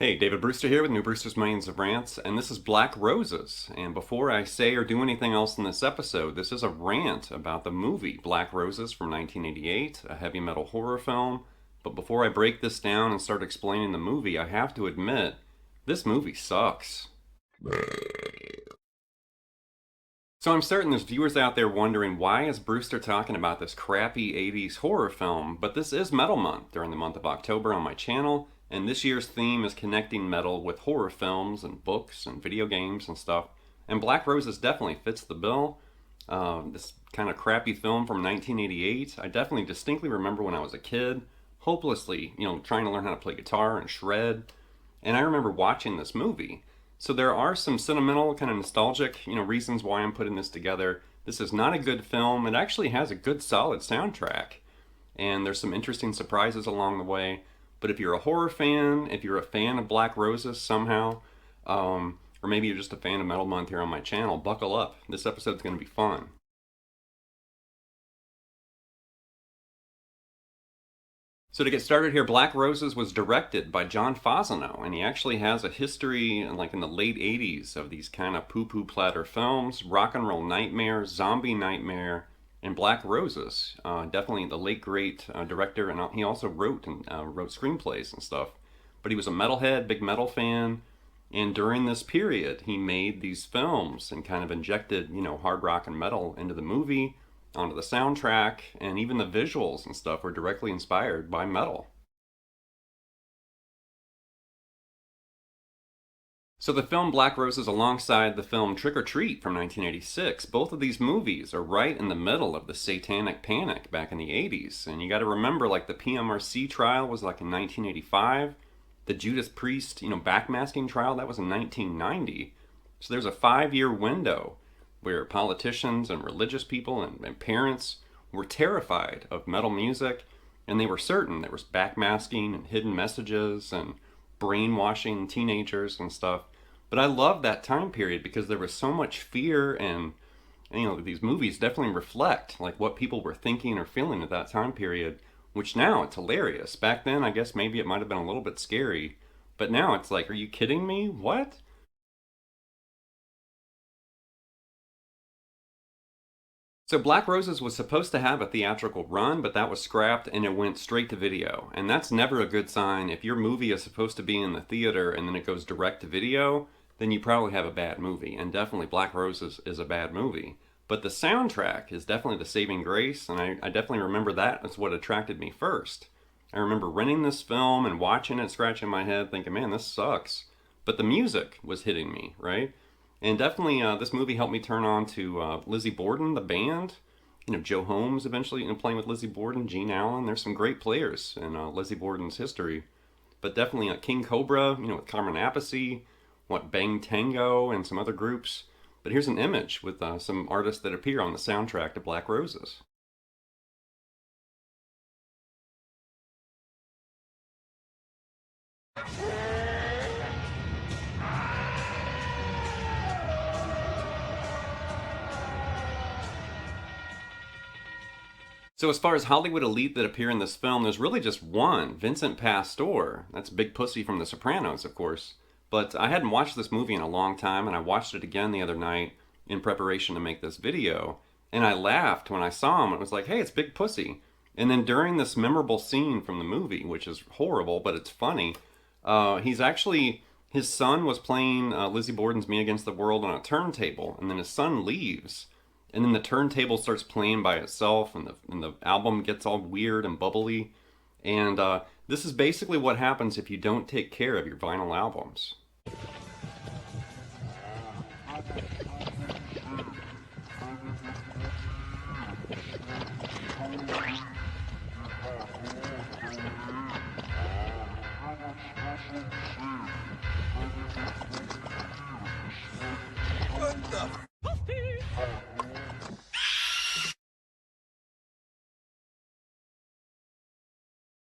Hey, David Brewster here with New Brewster's Millions of Rants, and this is Black Roses. And before I say or do anything else in this episode, this is a rant about the movie Black Roses from 1988, a heavy metal horror film. But before I break this down and start explaining the movie, I have to admit, this movie sucks. So I'm certain there's viewers out there wondering, why is Brewster talking about this crappy 80s horror film? But this is Metal Month during the month of October on my channel, and this year's theme is connecting metal with horror films and books and video games and stuff. And Black Roses definitely fits the bill. This kind of crappy film from 1988, I definitely distinctly remember when I was a kid, hopelessly, trying to learn how to play guitar and shred. And I remember watching this movie. So there are some sentimental, kind of nostalgic, reasons why I'm putting this together. This is not a good film. It actually has a good, solid soundtrack. And there's some interesting surprises along the way. But if you're a horror fan, if you're a fan of Black Roses somehow, or maybe you're just a fan of Metal Month here on my channel, buckle up. This episode's going to be fun. So to get started here, Black Roses was directed by John Fasano, and he actually has a history, like in the late 80s, of these kind of poo-poo platter films, Rock and Roll Nightmare, Zombie Nightmare, and Black Roses. Definitely the late great director, and he also wrote screenplays and stuff. But he was a metalhead, big metal fan, and during this period, he made these films and kind of injected, hard rock and metal into the movie, onto the soundtrack, and even the visuals and stuff were directly inspired by metal. So the film Black Roses alongside the film Trick or Treat from 1986, both of these movies are right in the middle of the satanic panic back in the 80s. And you got to remember, like, the PMRC trial was like in 1985. The Judas Priest, backmasking trial, that was in 1990. So there's a 5-year window where politicians and religious people and parents were terrified of metal music, and they were certain there was backmasking and hidden messages and brainwashing teenagers and stuff. But I love that time period because there was so much fear, and these movies definitely reflect like what people were thinking or feeling at that time period, which now it's hilarious. Back then, I guess maybe it might have been a little bit scary, but now it's like, are you kidding me? What? So Black Roses was supposed to have a theatrical run, but that was scrapped and it went straight to video. And that's never a good sign. If your movie is supposed to be in the theater and then it goes direct to video, then you probably have a bad movie. And definitely Black Roses is a bad movie. But the soundtrack is definitely the saving grace, and I definitely remember that as what attracted me first. I remember renting this film and watching it, scratching my head, thinking, man, this sucks. But the music was hitting me, right? And definitely, this movie helped me turn on to Lizzy Borden, the band. Joe Holmes eventually playing with Lizzy Borden, Gene Allen. There's some great players in Lizzy Borden's history. But definitely King Kobra, with Carmine Appice, Bang Tango, and some other groups. But here's an image with some artists that appear on the soundtrack to Black Roses. So as far as Hollywood elite that appear in this film, there's really just one, Vincent Pastore. That's Big Pussy from The Sopranos, of course. But I hadn't watched this movie in a long time, and I watched it again the other night in preparation to make this video. And I laughed when I saw him. It was like, hey, it's Big Pussy. And then during this memorable scene from the movie, which is horrible, but it's funny, his son was playing Lizzy Borden's Me Against the World on a turntable, and then his son leaves. And then the turntable starts playing by itself, and the album gets all weird and bubbly. And this is basically what happens if you don't take care of your vinyl albums. What the?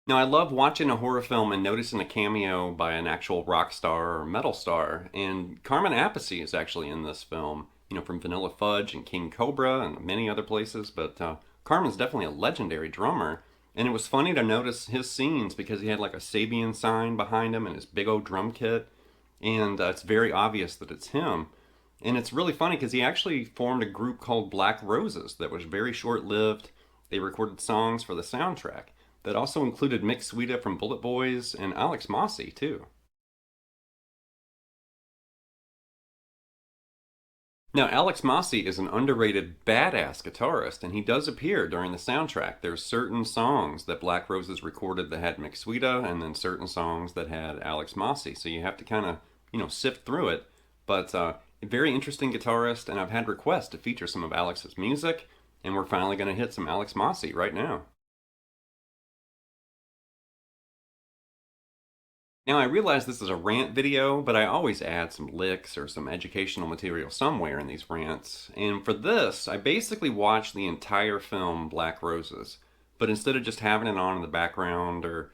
Now, I love watching a horror film and noticing a cameo by an actual rock star or metal star, and Carmine Appice is actually in this film, from Vanilla Fudge and King Kobra and many other places, but Carmen's definitely a legendary drummer, And it was funny to notice his scenes because he had like a Sabian sign behind him and his big old drum kit. And it's very obvious that it's him. And it's really funny because he actually formed a group called Black Roses that was very short-lived. They recorded songs for the soundtrack that also included Mick Sweeta from Bullet Boys and Alex Masi too. Now, Alex Masi is an underrated badass guitarist, and he does appear during the soundtrack. There's certain songs that Black Roses recorded that had Mick Sweeta, and then certain songs that had Alex Masi. So you have to kind of, sift through it. But a very interesting guitarist, and I've had requests to feature some of Alex's music, and we're finally going to hit some Alex Masi right now. Now, I realize this is a rant video, but I always add some licks or some educational material somewhere in these rants. And for this, I basically watched the entire film Black Roses. But instead of just having it on in the background or,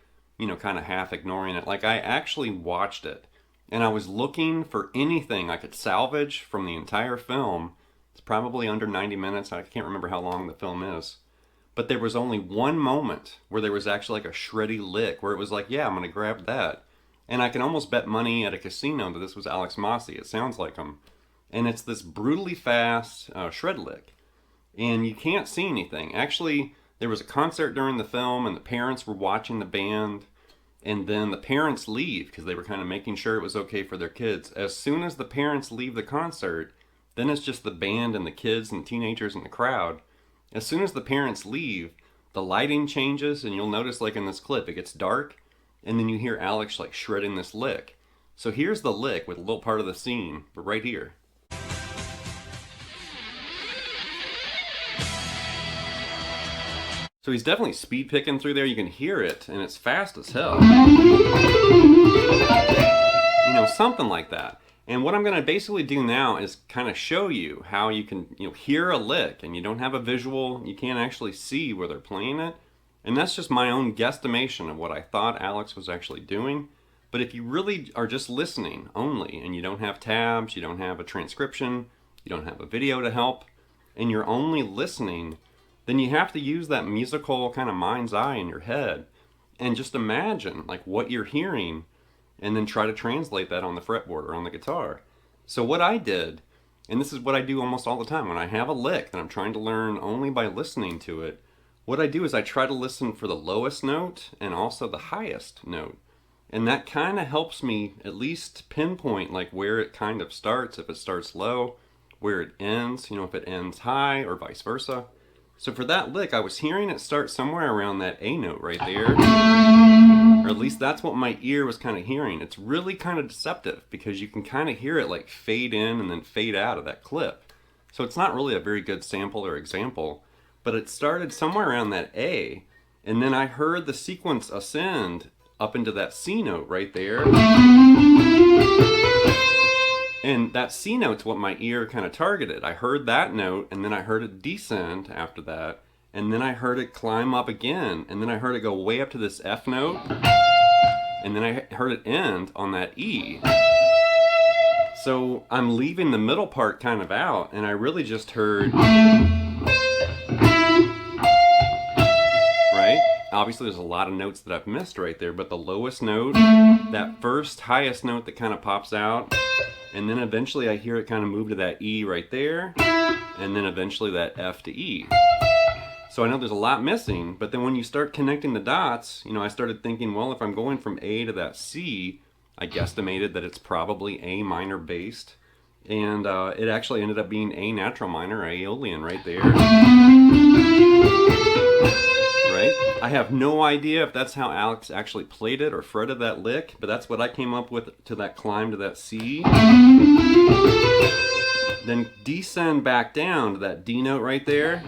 kind of half ignoring it, like I actually watched it. And I was looking for anything I could salvage from the entire film. It's probably under 90 minutes. I can't remember how long the film is. But there was only one moment where there was actually like a shreddy lick where it was like, yeah, I'm going to grab that. And I can almost bet money at a casino that this was Alex Masi. It sounds like him. And it's this brutally fast shred lick. And you can't see anything. Actually, there was a concert during the film and the parents were watching the band. And then the parents leave because they were kind of making sure it was okay for their kids. As soon as the parents leave the concert, then it's just the band and the kids and teenagers in the crowd. As soon as the parents leave, the lighting changes and you'll notice like in this clip, it gets dark. And then you hear Alex like shredding this lick. So here's the lick with a little part of the scene, but right here. So he's definitely speed picking through there. You can hear it, and it's fast as hell. Something like that. And what I'm going to basically do now is kind of show you how you can hear a lick, and you don't have a visual. You can't actually see where they're playing it. And that's just my own guesstimation of what I thought Alex was actually doing. But if you really are just listening only, and you don't have tabs, you don't have a transcription, you don't have a video to help, and you're only listening, then you have to use that musical kind of mind's eye in your head and just imagine like what you're hearing and then try to translate that on the fretboard or on the guitar. So what I did, and this is what I do almost all the time, when I have a lick that I'm trying to learn only by listening to it, what I do is I try to listen for the lowest note and also the highest note. And that kind of helps me at least pinpoint like where it kind of starts, if it starts low, where it ends, if it ends high or vice versa. So for that lick, I was hearing it start somewhere around that A note right there. Or at least that's what my ear was kind of hearing. It's really kind of deceptive because you can kind of hear it like fade in and then fade out of that clip. So it's not really a very good sample or example. But it started somewhere around that A, and then I heard the sequence ascend up into that C note right there. And that C note's what my ear kind of targeted. I heard that note, and then I heard it descend after that, and then I heard it climb up again, and then I heard it go way up to this F note, and then I heard it end on that E. So I'm leaving the middle part kind of out, and I really just heard... Obviously, there's a lot of notes that I've missed right there, but the lowest note, that first highest note that kind of pops out, and then eventually I hear it kind of move to that E right there, and then eventually that F to E. So I know there's a lot missing, but then when you start connecting the dots, I started thinking, well, if I'm going from A to that C, I guesstimated that it's probably A minor based, and it actually ended up being A natural minor, Aeolian right there. Right? I have no idea if that's how Alex actually played it or fretted that lick, but that's what I came up with to that climb to that C. Then descend back down to that D note right there.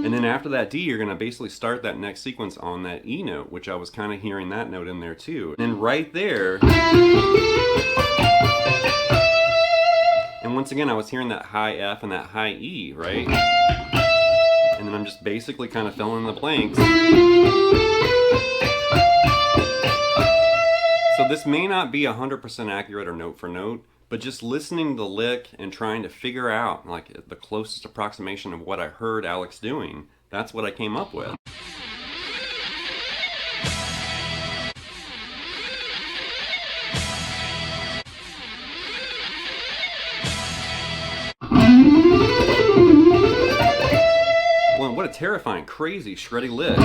And then after that D, you're going to basically start that next sequence on that E note, which I was kind of hearing that note in there too. And then right there... And once again, I was hearing that high F and that high E, right? And then I'm just basically kind of filling in the blanks. So this may not be 100% accurate or note for note, But just listening to the lick and trying to figure out like the closest approximation of what I heard Alex doing, that's what I came up with. Well, what a terrifying, crazy, shreddy lick.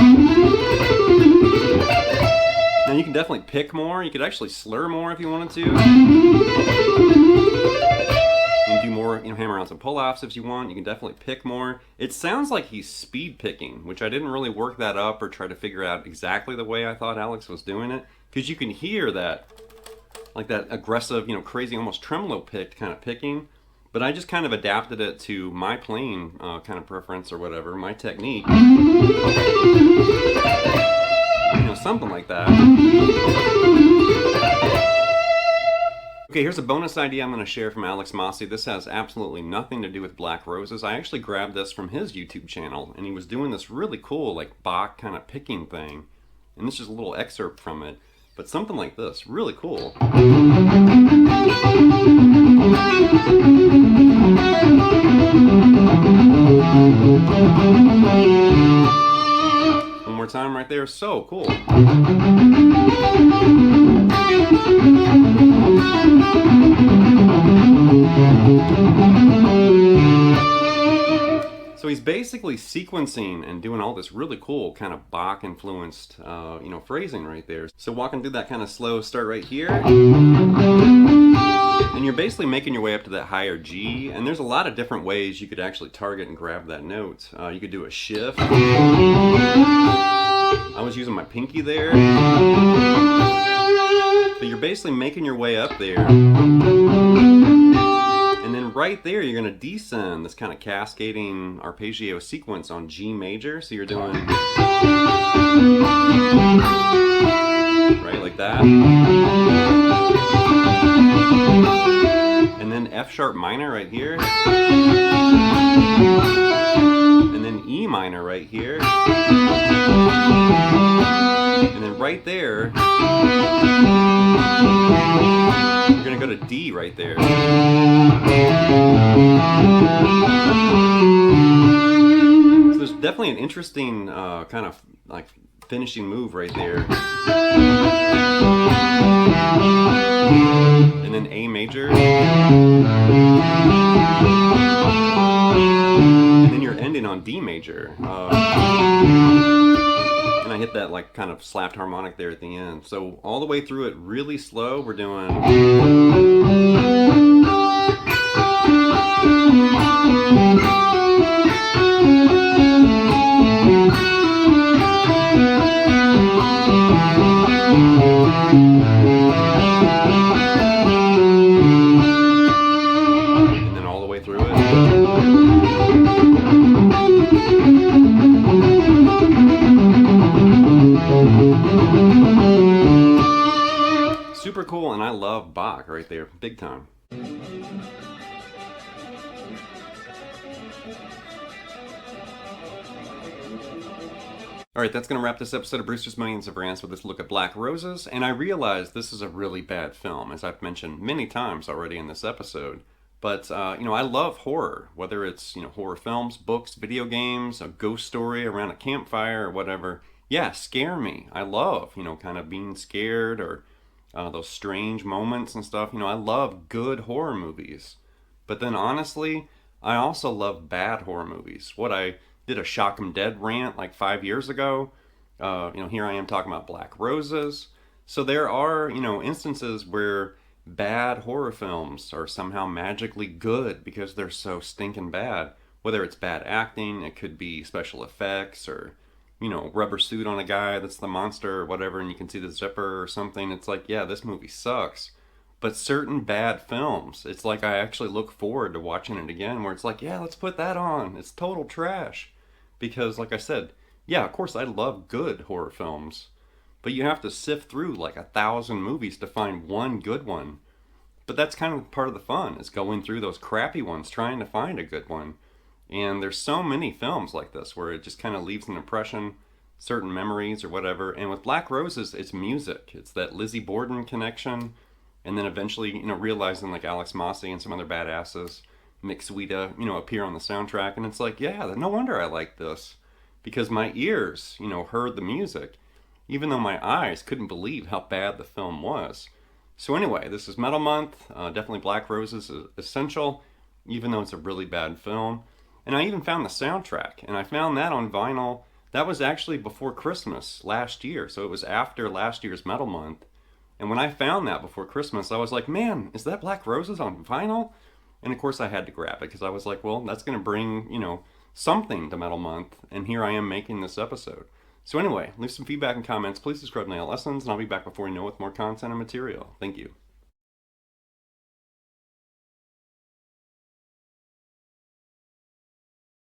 Now you can definitely pick more. You could actually slur more if you wanted to. You can do more, hammer on some pull-offs if you want. You can definitely pick more. It sounds like he's speed picking, which I didn't really work that up or try to figure out exactly the way I thought Alex was doing it. Because you can hear that, like that aggressive, crazy, almost tremolo picked kind of picking. But I just kind of adapted it to my playing kind of preference or whatever, my technique. Something like that. Okay, here's a bonus idea I'm going to share from Alex Masi. This has absolutely nothing to do with Black Roses. I actually grabbed this from his YouTube channel, and he was doing this really cool, like Bach kind of picking thing. And this is a little excerpt from it, but something like this, really cool. One more time right there, so cool. So he's basically sequencing and doing all this really cool kind of Bach-influenced, phrasing right there. So walking through that kind of slow start right here. And you're basically making your way up to that higher G, and there's a lot of different ways you could actually target and grab that note. You could do a shift. I was using my pinky there. But you're basically making your way up there. And then right there, you're going to descend this kind of cascading arpeggio sequence on G major. So you're doing... right, like that. And then F sharp minor right here. And then E minor right here. And then right there, you're going to go to D right there. So there's definitely an interesting kind of like finishing move right there. And then A major. And then you're ending on D major. And I hit that like kind of slapped harmonic there at the end. So all the way through it really slow, we're doing... and then all the way through it. Super cool, and I love Bach right there, big time. Alright, that's going to wrap this episode of Brewster's Millions of Rants with this look at Black Roses, and I realize this is a really bad film, as I've mentioned many times already in this episode. But, I love horror, whether it's, horror films, books, video games, a ghost story around a campfire or whatever. Yeah, scare me. I love, kind of being scared or those strange moments and stuff. I love good horror movies. But then honestly, I also love bad horror movies. What I did a Shock 'em Dead rant like 5 years ago. Here I am talking about Black Roses. So there are, instances where bad horror films are somehow magically good because they're so stinking bad. Whether it's bad acting, it could be special effects, or, rubber suit on a guy that's the monster or whatever, and you can see the zipper or something. It's like, yeah, this movie sucks. But certain bad films, it's like I actually look forward to watching it again, where it's like, yeah, let's put that on. It's total trash. Because, like I said, yeah, of course I love good horror films. But you have to sift through like 1,000 movies to find one good one. But that's kind of part of the fun, is going through those crappy ones, trying to find a good one. And there's so many films like this where it just kind of leaves an impression, certain memories or whatever. And with Black Roses, it's music. It's that Lizzy Borden connection. and then eventually, realizing like Alex Masi and some other badasses, Mick Sweeta, appear on the soundtrack, and it's like, yeah, no wonder I like this, because my ears, heard the music, even though my eyes couldn't believe how bad the film was. So anyway, this is Metal Month. Definitely Black Roses is essential, even though it's a really bad film. And I even found the soundtrack, and I found that on vinyl. That was actually before Christmas last year, so it was after last year's Metal Month. And when I found that before Christmas, I was like, man, is that Black Roses on vinyl? And of course I had to grab it, because I was like, well, that's going to bring, something to Metal Month, and here I am making this episode. So anyway, leave some feedback and comments. Please subscribe to Nail Lessons, and I'll be back before you know with more content and material. Thank you.